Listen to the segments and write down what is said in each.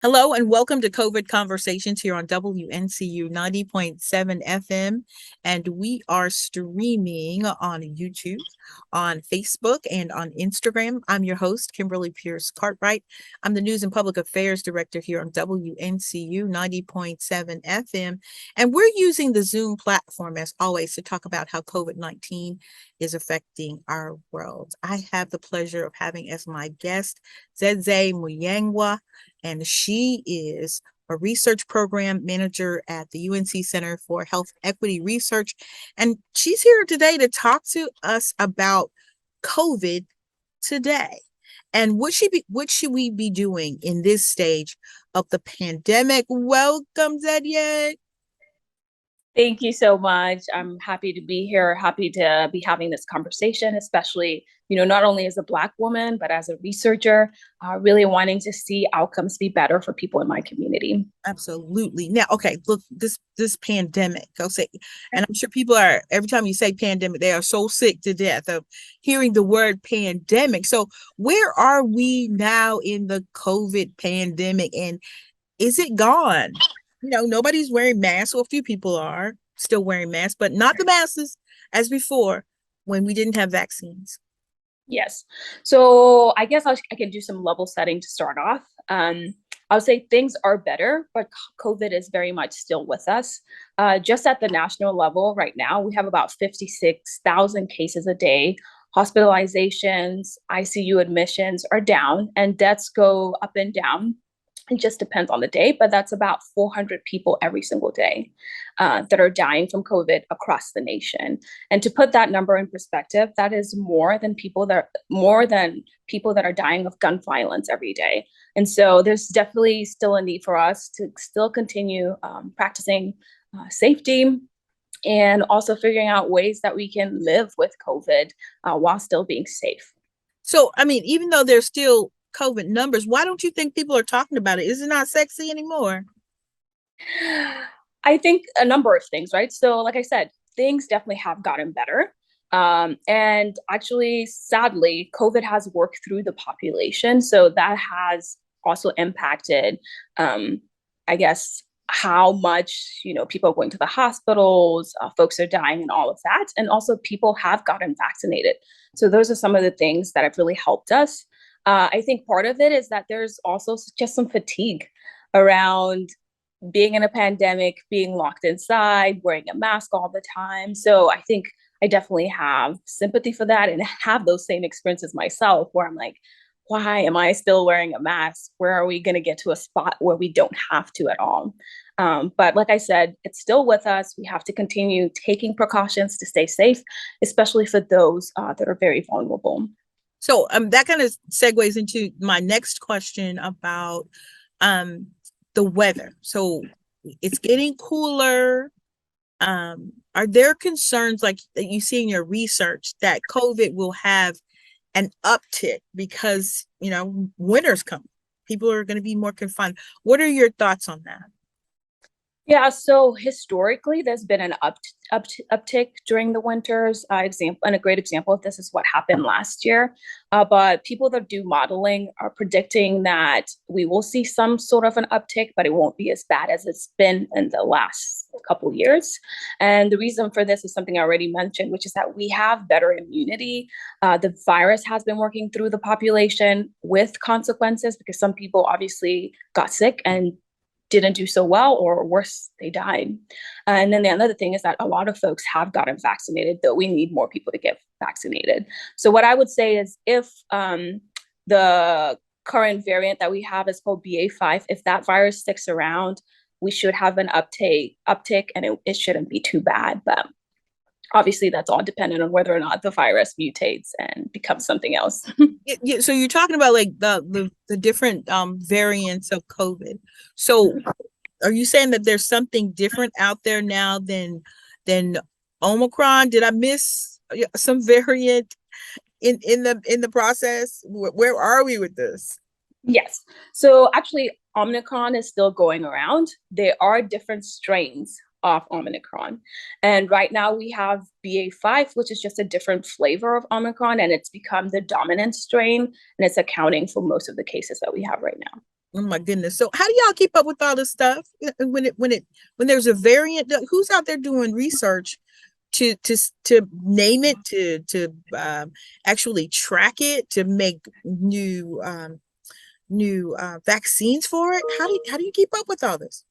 Hello and welcome to COVID Conversations here on WNCU 90.7 FM. And we are streaming on YouTube, on Facebook, and on Instagram. I'm your host, Kimberley Pierce Cartwright. I'm the News and Public Affairs Director here on WNCU 90.7 FM. And we're using the Zoom platform, as always, to talk about how COVID-19 is affecting our world. I have the pleasure of having as my guest Dzidzai Muyengwa, and she is a research program manager at the UNC Center for Health Equity Research. And she's here today to talk to us about COVID today. And what should we be doing in this stage of the pandemic? Welcome, Zedia. Thank you so much. I'm happy to be here, happy to be having this conversation, especially, not only as a Black woman, but as a researcher, really wanting to see outcomes be better for people in my community. Absolutely. Now, okay, look, this pandemic, I'll say, and I'm sure people are, every time you say pandemic, they are so sick to death of hearing the word pandemic. So where are we now in the COVID pandemic, and is it gone? Nobody's wearing masks. Well, a few people are still wearing masks, but not the masses as before when we didn't have vaccines. Yes. So I guess I can do some level setting to start off. I would say things are better, but COVID is very much still with us. Just at the national level right now, we have about 56,000 cases a day. Hospitalizations, ICU admissions are down, and deaths go up and down. It just depends on the day, but that's about 400 people every single day that are dying from COVID across the nation. And to put that number in perspective, that is more than people that are dying of gun violence every day. And so there's definitely still a need for us to still continue practicing safety and also figuring out ways that we can live with COVID while still being safe. So, I mean, even though there's still COVID numbers, why don't you think people are talking about it? Is it not sexy anymore? I think a number of things, right? So like I said, things definitely have gotten better. And actually, sadly, COVID has worked through the population. So that has also impacted, I guess, how much, people are going to the hospitals, folks are dying and all of that. And also people have gotten vaccinated. So those are some of the things that have really helped us. I think part of it is that there's also just some fatigue around being in a pandemic, being locked inside, wearing a mask all the time. So I think I definitely have sympathy for that and have those same experiences myself where I'm like, why am I still wearing a mask? Where are we going to get to a spot where we don't have to at all? But like I said, it's still with us. We have to continue taking precautions to stay safe, especially for those that are very vulnerable. So that kind of segues into my next question about the weather. So it's getting cooler. Are there concerns like that you see in your research that COVID will have an uptick because, winter's coming? People are going to be more confined. What are your thoughts on that? Yeah, so historically, there's been an uptick during the winters. And a great example of this is what happened last year. But people that do modeling are predicting that we will see some sort of an uptick, but it won't be as bad as it's been in the last couple years. And the reason for this is something I already mentioned, which is that we have better immunity. The virus has been working through the population with consequences because some people obviously got sick and didn't do so well, or worse, they died. And then the other thing is that a lot of folks have gotten vaccinated, though we need more people to get vaccinated. So what I would say is if the current variant that we have is called BA.5, if that virus sticks around, we should have an uptick and it shouldn't be too bad. But obviously that's all dependent on whether or not the virus mutates and becomes something else. Yeah, so you're talking about like the different variants of COVID. So are you saying that there's something different out there now than Omicron? Did I miss some variant in the process? Where are we with this? Yes. So actually, Omicron is still going around. There are different strains of Omicron. And right now we have BA.5, which is just a different flavor of Omicron, and it's become the dominant strain, and it's accounting for most of the cases that we have right now. Oh my goodness. So how do y'all keep up with all this stuff? When there's a variant, who's out there doing research to name it, to actually track it, to make new vaccines for it? How do you keep up with all this?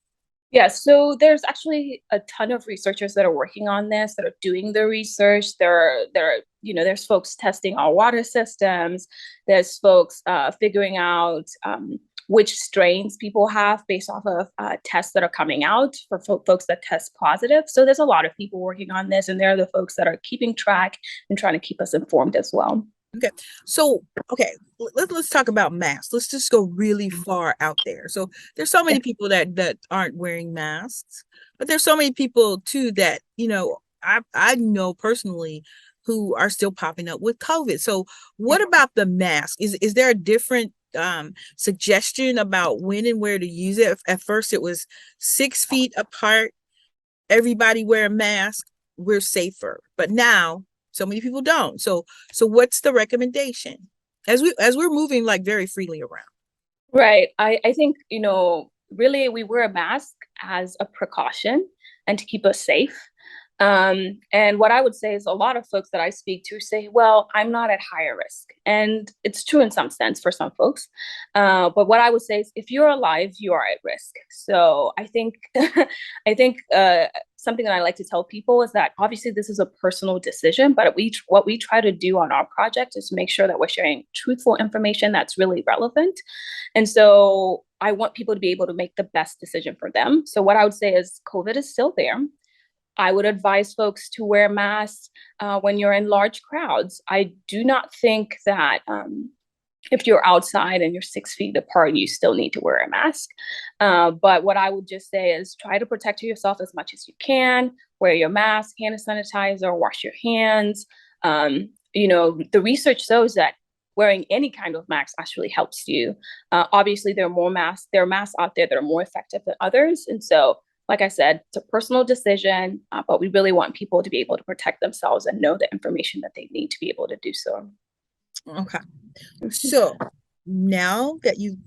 Yeah, so there's actually a ton of researchers that are working on this, that are doing the research. There's folks testing our water systems. There's folks figuring out which strains people have based off of tests that are coming out for folks that test positive. So there's a lot of people working on this, and they're the folks that are keeping track and trying to keep us informed as well. Okay. So, okay, let's talk about masks. Let's just go really far out there. So there's so many people that aren't wearing masks, but there's so many people too that, I know personally who are still popping up with COVID. So what about the mask? Is there a different suggestion about when and where to use it? At first it was 6 feet apart, everybody wear a mask, we're safer. But now so many people don't. So what's the recommendation as we're moving like very freely around? Right. I think, really we wear a mask as a precaution and to keep us safe. And what I would say is a lot of folks that I speak to say, well, I'm not at higher risk. And it's true in some sense for some folks. But what I would say is if you're alive, you are at risk. So I think, something that I like to tell people is that obviously this is a personal decision, but what we try to do on our project is make sure that we're sharing truthful information that's really relevant. And so I want people to be able to make the best decision for them. So what I would say is COVID is still there. I would advise folks to wear masks when you're in large crowds. I do not think that if you're outside and you're 6 feet apart, you still need to wear a mask. But what I would just say is try to protect yourself as much as you can. Wear your mask, hand sanitizer, wash your hands. The research shows that wearing any kind of mask actually helps you. Obviously, there are masks out there that are more effective than others. And so like I said, it's a personal decision, but we really want people to be able to protect themselves and know the information that they need to be able to do so. Okay. So now that you've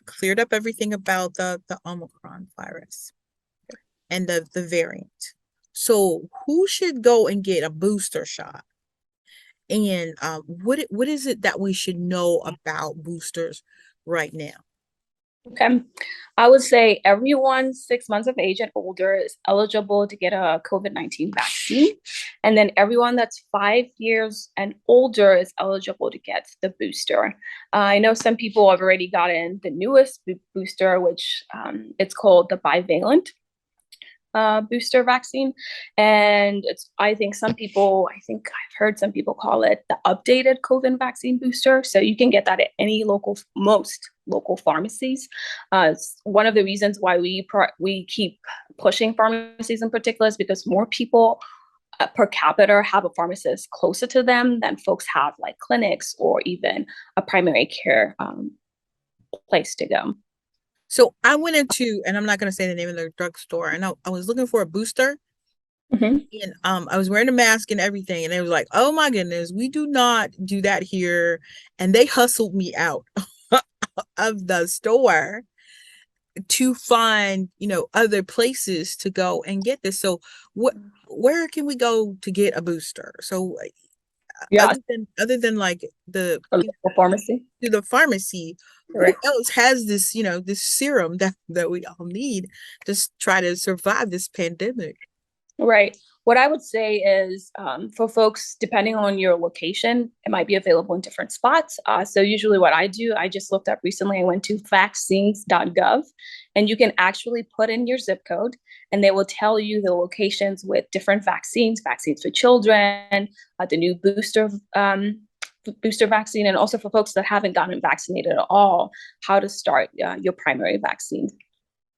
cleared up everything about the Omicron virus and the variant, so who should go and get a booster shot? And what is it that we should know about boosters right now? Okay. I would say everyone 6 months of age and older is eligible to get a COVID-19 vaccine. And then everyone that's 5 years and older is eligible to get the booster. I know some people have already gotten the newest booster, which it's called the bivalent booster vaccine. And I think I've heard some people call it the updated COVID vaccine booster. So you can get that at any most local pharmacies. One of the reasons why we keep pushing pharmacies in particular is because more people per capita have a pharmacist closer to them than folks have like clinics or even a primary care place to go. So I went into, and I'm not going to say the name of the drugstore, and I was looking for a booster, Mm-hmm. and I was wearing a mask and everything, and it was like, oh my goodness, we do not do that here, and they hustled me out of the store to find other places to go and get this. So where can we go to get a booster? So Yeah, other than like the a local pharmacy. to the pharmacy, who Correct. else has this serum that we all need to try to survive this pandemic? Right. What I would say is for folks, depending on your location, it might be available in different spots. So usually what I do, I just looked up recently, I went to vaccines.gov, and you can actually put in your zip code and they will tell you the locations with different vaccines for children, the new booster vaccine, and also for folks that haven't gotten vaccinated at all, how to start your primary vaccine.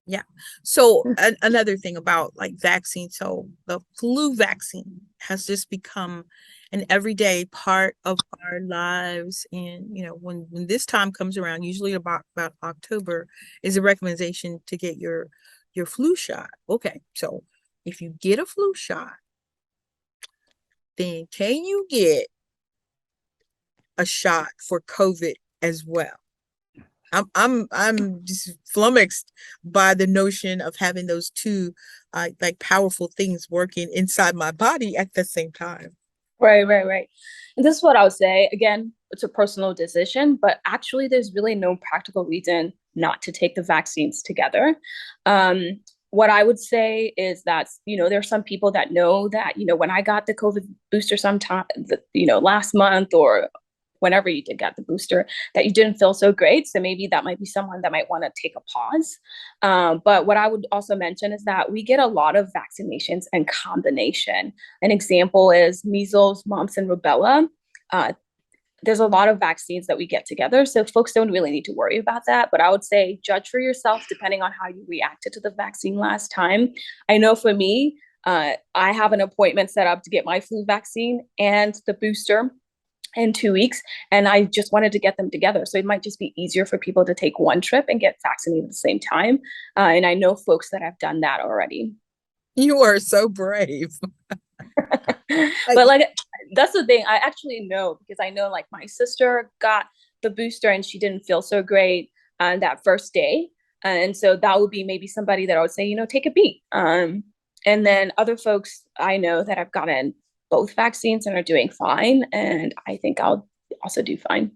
Yeah. So another thing about like vaccine, so the flu vaccine has just become an everyday part of our lives. And when this time comes around, usually about October, is a recommendation to get your flu shot. Okay, so if you get a flu shot, then can you get a shot for COVID as well? I'm just flummoxed by the notion of having those two like powerful things working inside my body at the same time. Right. And this is what I would say. Again, it's a personal decision, but actually, there's really no practical reason not to take the vaccines together. What I would say is that, there are some people that know that, when I got the COVID booster sometime, last month or whenever you did get the booster, that you didn't feel so great. So maybe that might be someone that might want to take a pause. But what I would also mention is that we get a lot of vaccinations in combination. An example is measles, mumps, and rubella. Uh, there's a lot of vaccines that we get together. So folks don't really need to worry about that. But I would say judge for yourself depending on how you reacted to the vaccine last time. I know for me, I have an appointment set up to get my flu vaccine and the booster in 2 weeks, and I just wanted to get them together. So it might just be easier for people to take one trip and get vaccinated at the same time. And I know folks that have done that already. You are so brave. Like, But like, that's the thing. I actually know because I know like my sister got the booster and she didn't feel so great on that first day. And so that would be maybe somebody that I would say, take a beat. And then other folks I know that have gotten both vaccines and are doing fine. And I think I'll also do fine.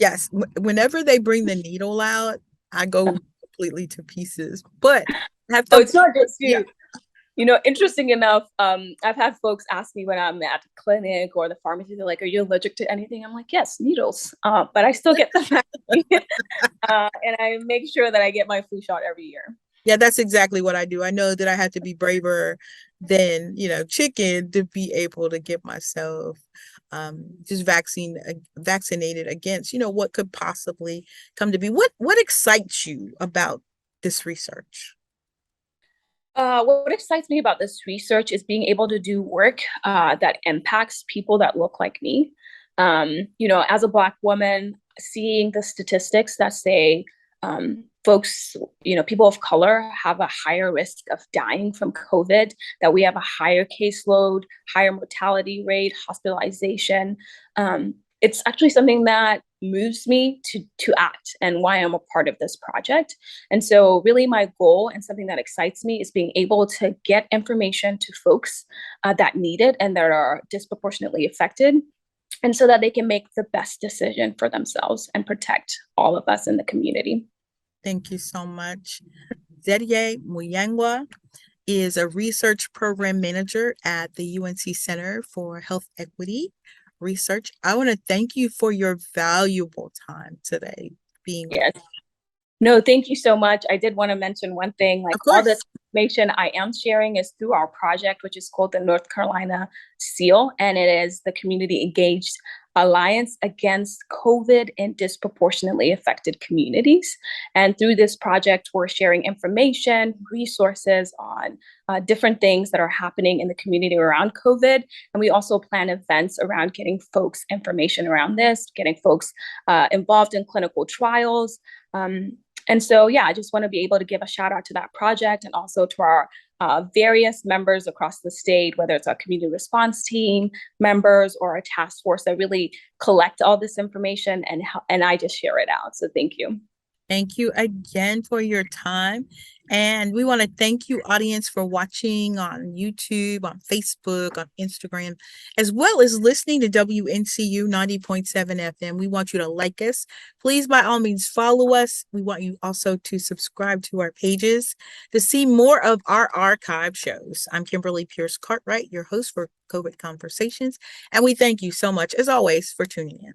yes, whenever they bring the needle out, I go completely to pieces. But I have Oh, to, it's not just yeah, you. Interesting enough, I've had folks ask me when I'm at the clinic or the pharmacy, they're like, "Are you allergic to anything?" I'm like, "Yes, needles," but I still get the vaccine, and I make sure that I get my flu shot every year. yeah, that's exactly what I do. I know that I have to be braver than, chicken to be able to get myself just vaccinated against, what could possibly come to be. What excites you about this research? What excites me about this research is being able to do work that impacts people that look like me. As a Black woman, seeing the statistics that say folks, people of color have a higher risk of dying from COVID, that we have a higher caseload, higher mortality rate, hospitalization. It's actually something that moves me to act and why I'm a part of this project. And so really my goal and something that excites me is being able to get information to folks that need it and that are disproportionately affected, and so that they can make the best decision for themselves and protect all of us in the community. Thank you so much. Dzidzai Muyengwa is a research program manager at the UNC Center for Health Equity Research. I want to thank you for your valuable time today being with Yes. No, thank you so much. I did want to mention one thing, like Of all course. this information I am sharing is through our project, which is called the North Carolina SEAL, and it is the Community Engaged Alliance Against COVID in Disproportionately Affected Communities. And through this project, we're sharing information, resources on different things that are happening in the community around COVID. And we also plan events around getting folks information around this, getting folks involved in clinical trials. And so, yeah, I just want to be able to give a shout out to that project and also to our various members across the state, whether it's our community response team members or a task force that really collect all this information and I just share it out. So thank you. Thank you again for your time. And we want to thank you, audience, for watching on YouTube, on Facebook, on Instagram, as well as listening to WNCU 90.7 FM. We want you to like us. Please, by all means, follow us. We want you also to subscribe to our pages to see more of our archive shows. I'm Kimberly Pierce Cartwright, your host for COVID Conversations. And we thank you so much, as always, for tuning in.